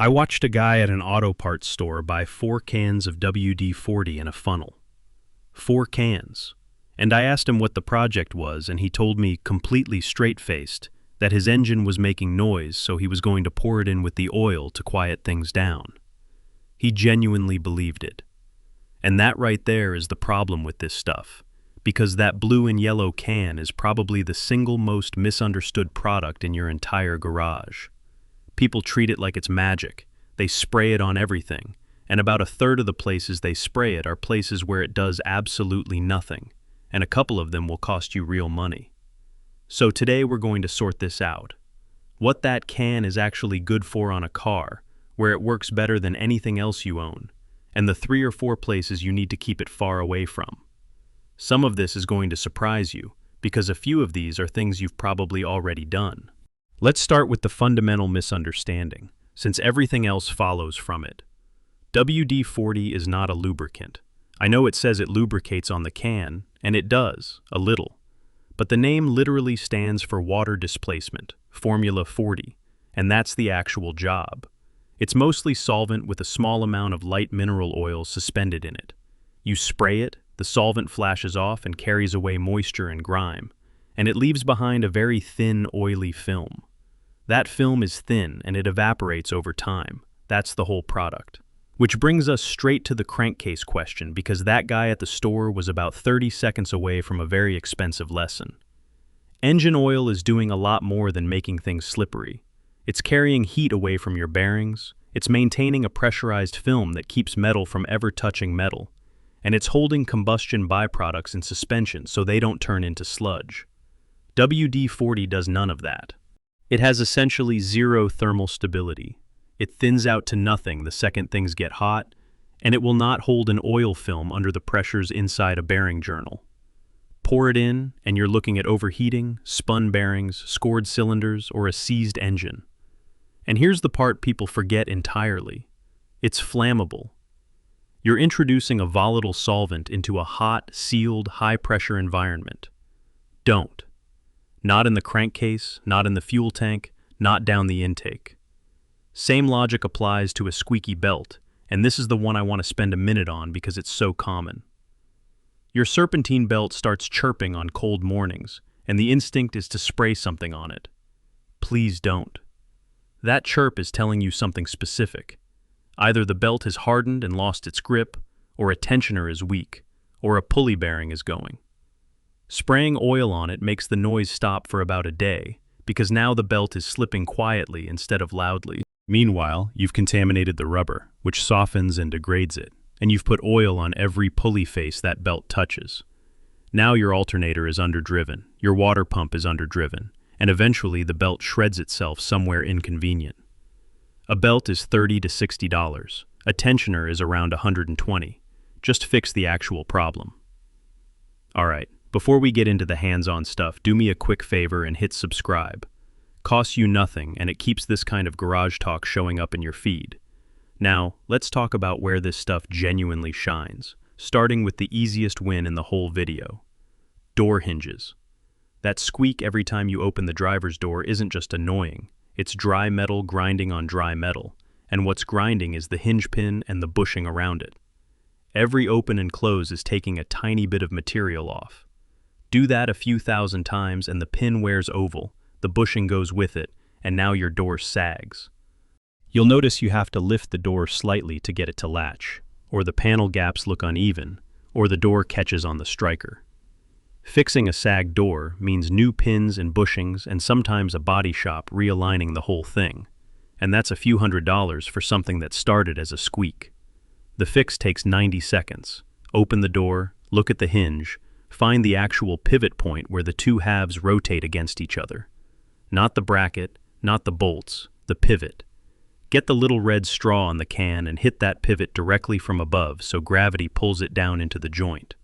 I watched a guy at an auto parts store buy 4 cans of WD-40 in a funnel. 4 cans. And I asked him what the project was, and he told me, completely straight-faced, that his engine was making noise, so he was going to pour it in with the oil to quiet things down. He genuinely believed it. And that right there is the problem with this stuff, because that blue and yellow can is probably the single most misunderstood product in your entire garage. People treat it like it's magic. They spray it on everything, and about a third of the places they spray it are places where it does absolutely nothing, and a couple of them will cost you real money. So today we're going to sort this out. What that can is actually good for on a car, where it works better than anything else you own, and the 3 or 4 places you need to keep it far away from. Some of this is going to surprise you, because a few of these are things you've probably already done. Let's start with the fundamental misunderstanding, since everything else follows from it. WD-40 is not a lubricant. I know it says it lubricates on the can, and it does, a little. But the name literally stands for water displacement, Formula 40, and that's the actual job. It's mostly solvent with a small amount of light mineral oil suspended in it. You spray it, the solvent flashes off and carries away moisture and grime, and it leaves behind a very thin, oily film. That film is thin and it evaporates over time. That's the whole product. Which brings us straight to the crankcase question, because that guy at the store was about 30 seconds away from a very expensive lesson. Engine oil is doing a lot more than making things slippery. It's carrying heat away from your bearings, it's maintaining a pressurized film that keeps metal from ever touching metal, and it's holding combustion byproducts in suspension so they don't turn into sludge. WD-40 does none of that. It has essentially zero thermal stability. It thins out to nothing the second things get hot, and it will not hold an oil film under the pressures inside a bearing journal. Pour it in, and you're looking at overheating, spun bearings, scored cylinders, or a seized engine. And here's the part people forget entirely. It's flammable. You're introducing a volatile solvent into a hot, sealed, high-pressure environment. Don't. Not in the crankcase, not in the fuel tank, not down the intake. Same logic applies to a squeaky belt, and this is the one I want to spend a minute on because it's so common. Your serpentine belt starts chirping on cold mornings, and the instinct is to spray something on it. Please don't. That chirp is telling you something specific. Either the belt has hardened and lost its grip, or a tensioner is weak, or a pulley bearing is going. Spraying oil on it makes the noise stop for about a day, because now the belt is slipping quietly instead of loudly. Meanwhile, you've contaminated the rubber, which softens and degrades it, and you've put oil on every pulley face that belt touches. Now your alternator is underdriven, your water pump is underdriven, and eventually the belt shreds itself somewhere inconvenient. A belt is $30 to $60. A tensioner is around $120. Just fix the actual problem. Alright, before we get into the hands-on stuff, do me a quick favor and hit subscribe. Costs you nothing, and it keeps this kind of garage talk showing up in your feed. Now, let's talk about where this stuff genuinely shines, starting with the easiest win in the whole video. Door hinges. That squeak every time you open the driver's door isn't just annoying. It's dry metal grinding on dry metal, and what's grinding is the hinge pin and the bushing around it. Every open and close is taking a tiny bit of material off. Do that a few thousand times and the pin wears oval, the bushing goes with it, and now your door sags. You'll notice you have to lift the door slightly to get it to latch, or the panel gaps look uneven, or the door catches on the striker. Fixing a sagged door means new pins and bushings and sometimes a body shop realigning the whole thing, and that's a few $100s for something that started as a squeak. The fix takes 90 seconds. Open the door, look at the hinge, find the actual pivot point where the two halves rotate against each other. Not the bracket, not the bolts, the pivot. Get the little red straw on the can and hit that pivot directly from above so gravity pulls it down into the joint.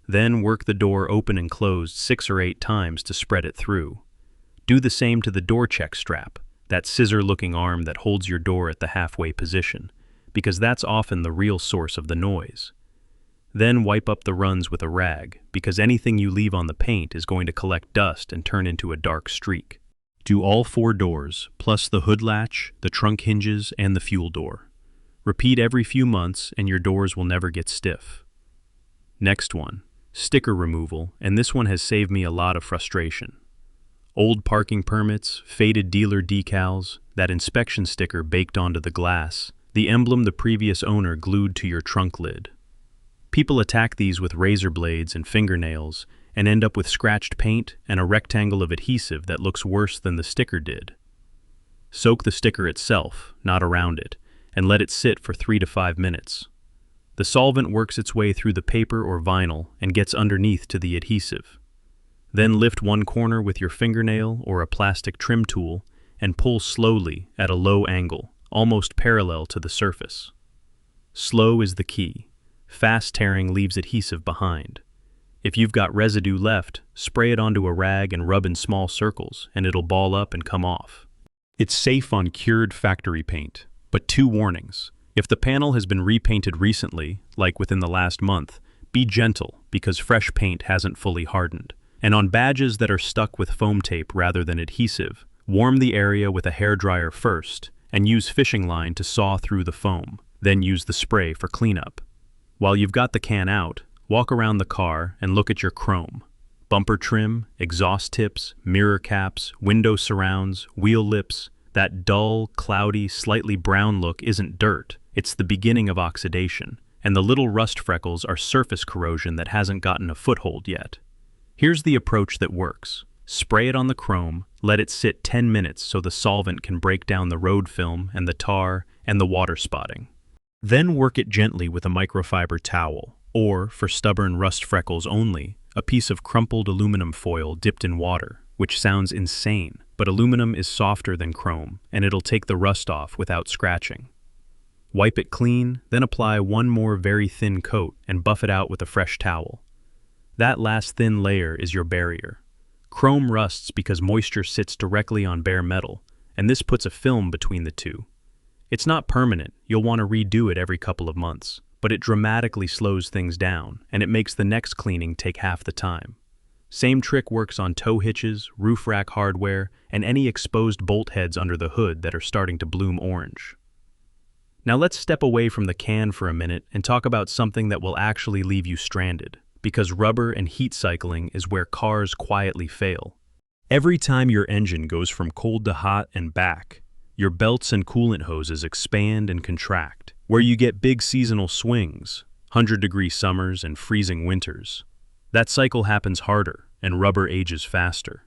Then work the door open and closed 6 or 8 times to spread it through. Do the same to the door check strap, that scissor-looking arm that holds your door at the halfway position, because that's often the real source of the noise. Then wipe up the runs with a rag, because anything you leave on the paint is going to collect dust and turn into a dark streak. Do all 4 doors, plus the hood latch, the trunk hinges, and the fuel door. Repeat every few months and your doors will never get stiff. Next one, sticker removal, and this one has saved me a lot of frustration. Old parking permits, faded dealer decals, that inspection sticker baked onto the glass, the emblem the previous owner glued to your trunk lid. People attack these with razor blades and fingernails and end up with scratched paint and a rectangle of adhesive that looks worse than the sticker did. Soak the sticker itself, not around it, and let it sit for 3 to 5 minutes. The solvent works its way through the paper or vinyl and gets underneath to the adhesive. Then lift one corner with your fingernail or a plastic trim tool and pull slowly at a low angle, almost parallel to the surface. Slow is the key. Fast tearing leaves adhesive behind. If you've got residue left, spray it onto a rag and rub in small circles, and it'll ball up and come off. It's safe on cured factory paint, but 2 warnings. If the panel has been repainted recently, like within the last month, be gentle because fresh paint hasn't fully hardened. And on badges that are stuck with foam tape rather than adhesive, warm the area with a hairdryer first and use fishing line to saw through the foam, then use the spray for cleanup. While you've got the can out, walk around the car and look at your chrome. Bumper trim, exhaust tips, mirror caps, window surrounds, wheel lips. That dull, cloudy, slightly brown look isn't dirt, it's the beginning of oxidation, and the little rust freckles are surface corrosion that hasn't gotten a foothold yet. Here's the approach that works. Spray it on the chrome, let it sit 10 minutes so the solvent can break down the road film and the tar and the water spotting. Then work it gently with a microfiber towel, or, for stubborn rust freckles only, a piece of crumpled aluminum foil dipped in water, which sounds insane, but aluminum is softer than chrome, and it'll take the rust off without scratching. Wipe it clean, then apply one more very thin coat and buff it out with a fresh towel. That last thin layer is your barrier. Chrome rusts because moisture sits directly on bare metal, and this puts a film between the two. It's not permanent, you'll want to redo it every couple of months, but it dramatically slows things down, and it makes the next cleaning take half the time. Same trick works on tow hitches, roof rack hardware, and any exposed bolt heads under the hood that are starting to bloom orange. Now let's step away from the can for a minute and talk about something that will actually leave you stranded, because rubber and heat cycling is where cars quietly fail. Every time your engine goes from cold to hot and back, your belts and coolant hoses expand and contract, where you get big seasonal swings, 100-degree summers and freezing winters. That cycle happens harder, and rubber ages faster.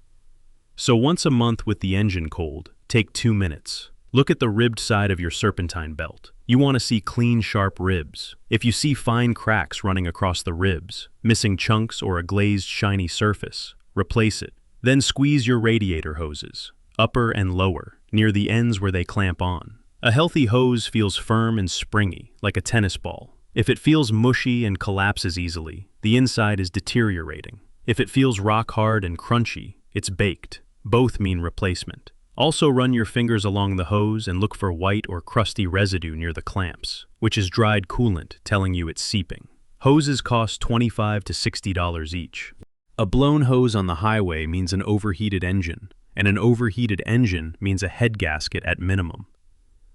So once a month with the engine cold, take 2 minutes. Look at the ribbed side of your serpentine belt. You want to see clean, sharp ribs. If you see fine cracks running across the ribs, missing chunks or a glazed, shiny surface, replace it. Then squeeze your radiator hoses, upper and lower, near the ends where they clamp on. A healthy hose feels firm and springy, like a tennis ball. If it feels mushy and collapses easily, the inside is deteriorating. If it feels rock hard and crunchy, it's baked. Both mean replacement. Also run your fingers along the hose and look for white or crusty residue near the clamps, which is dried coolant telling you it's seeping. Hoses cost $25 to $60 each. A blown hose on the highway means an overheated engine, and an overheated engine means a head gasket at minimum.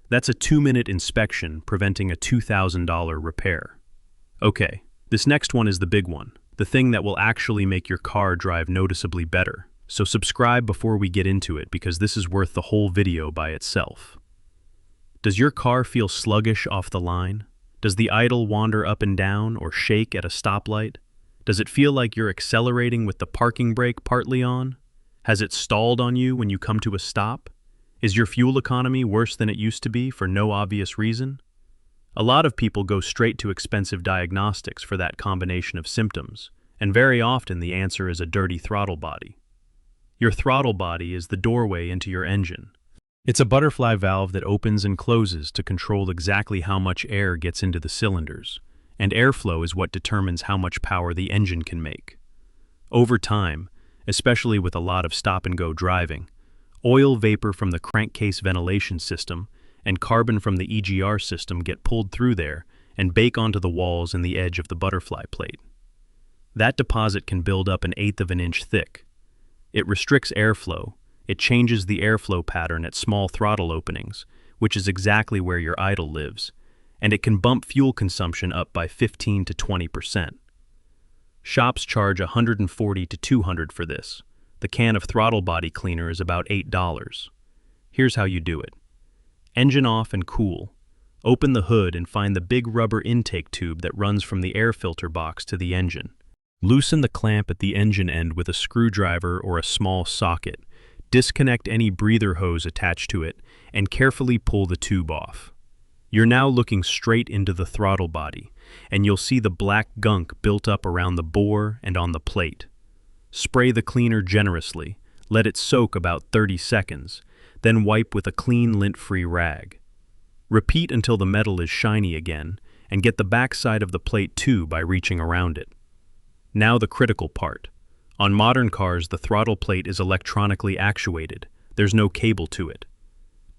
That's a 2-minute inspection preventing a $2,000 repair. Okay, this next one is the big one, the thing that will actually make your car drive noticeably better. So subscribe before we get into it because this is worth the whole video by itself. Does your car feel sluggish off the line? Does the idle wander up and down or shake at a stoplight? Does it feel like you're accelerating with the parking brake partly on? Has it stalled on you when you come to a stop? Is your fuel economy worse than it used to be for no obvious reason? A lot of people go straight to expensive diagnostics for that combination of symptoms, and very often the answer is a dirty throttle body. Your throttle body is the doorway into your engine. It's a butterfly valve that opens and closes to control exactly how much air gets into the cylinders, and airflow is what determines how much power the engine can make. Over time, especially with a lot of stop-and-go driving, oil vapor from the crankcase ventilation system and carbon from the EGR system get pulled through there and bake onto the walls and the edge of the butterfly plate. That deposit can build up 1/8 of an inch thick. It restricts airflow, It changes the airflow pattern at small throttle openings, which is exactly where your idle lives, and it can bump fuel consumption up by 15 to 20%. Shops charge $140 to $200 for this. The can of throttle body cleaner is about $8. Here's how you do it. Engine off and cool. Open the hood and find the big rubber intake tube that runs from the air filter box to the engine. Loosen the clamp at the engine end with a screwdriver or a small socket. Disconnect any breather hose attached to it and carefully pull the tube off. You're now looking straight into the throttle body, and you'll see the black gunk built up around the bore and on the plate. Spray the cleaner generously, let it soak about 30 seconds, then wipe with a clean lint-free rag. Repeat until the metal is shiny again, and get the backside of the plate too by reaching around it. Now the critical part. On modern cars, the throttle plate is electronically actuated. There's no cable to it.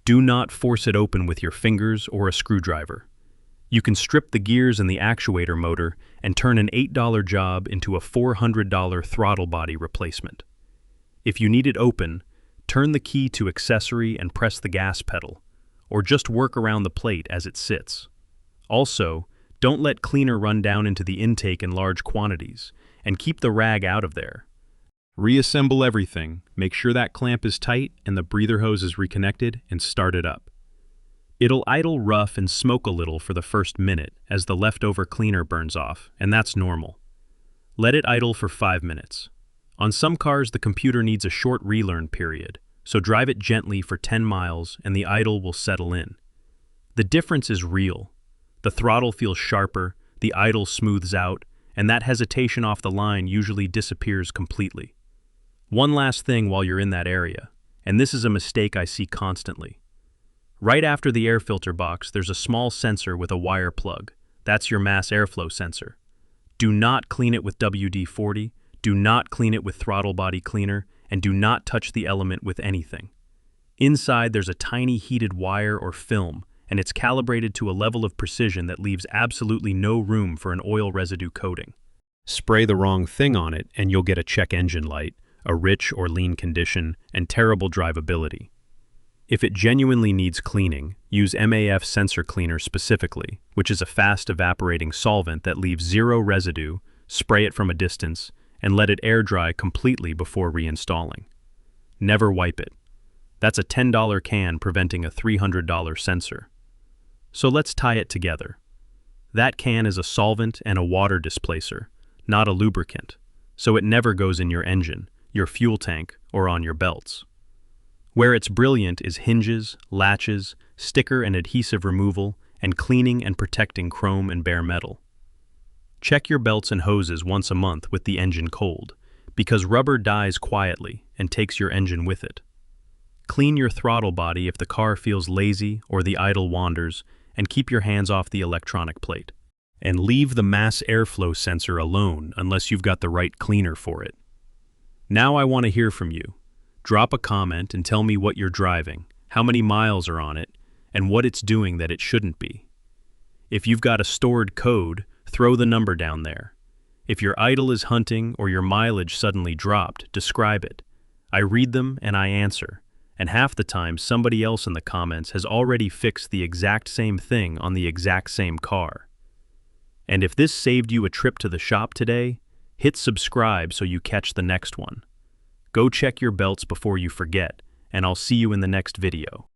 Do not force it open with your fingers or a screwdriver. You can strip the gears and the actuator motor and turn an $8 job into a $400 throttle body replacement. If you need it open, turn the key to accessory and press the gas pedal, or just work around the plate as it sits. Also, don't let cleaner run down into the intake in large quantities, and keep the rag out of there. Reassemble everything, make sure that clamp is tight and the breather hose is reconnected, and start it up. It'll idle rough and smoke a little for the first minute as the leftover cleaner burns off, and that's normal. Let it idle for 5 minutes. On some cars, the computer needs a short relearn period, so drive it gently for 10 miles and the idle will settle in. The difference is real. The throttle feels sharper, the idle smooths out, and that hesitation off the line usually disappears completely. One last thing while you're in that area, and this is a mistake I see constantly. Right after the air filter box, there's a small sensor with a wire plug. That's your mass airflow sensor. Do not clean it with WD-40, do not clean it with throttle body cleaner, and do not touch the element with anything. Inside, there's a tiny heated wire or film, and it's calibrated to a level of precision that leaves absolutely no room for an oil residue coating. Spray the wrong thing on it, and you'll get a check engine light, a rich or lean condition, and terrible drivability. If it genuinely needs cleaning, use MAF sensor cleaner specifically, which is a fast evaporating solvent that leaves zero residue, spray it from a distance, and let it air dry completely before reinstalling. Never wipe it. That's a $10 can preventing a $300 sensor. So let's tie it together. That can is a solvent and a water displacer, not a lubricant, so it never goes in your engine, your fuel tank, or on your belts. Where it's brilliant is hinges, latches, sticker and adhesive removal, and cleaning and protecting chrome and bare metal. Check your belts and hoses once a month with the engine cold, because rubber dies quietly and takes your engine with it. Clean your throttle body if the car feels lazy or the idle wanders, and keep your hands off the electronic plate. And leave the mass airflow sensor alone unless you've got the right cleaner for it. Now I want to hear from you. Drop a comment and tell me what you're driving, how many miles are on it, and what it's doing that it shouldn't be. If you've got a stored code, throw the number down there. If your idle is hunting or your mileage suddenly dropped, describe it. I read them and I answer, and half the time somebody else in the comments has already fixed the exact same thing on the exact same car. And if this saved you a trip to the shop today, hit subscribe so you catch the next one. Go check your belts before you forget, and I'll see you in the next video.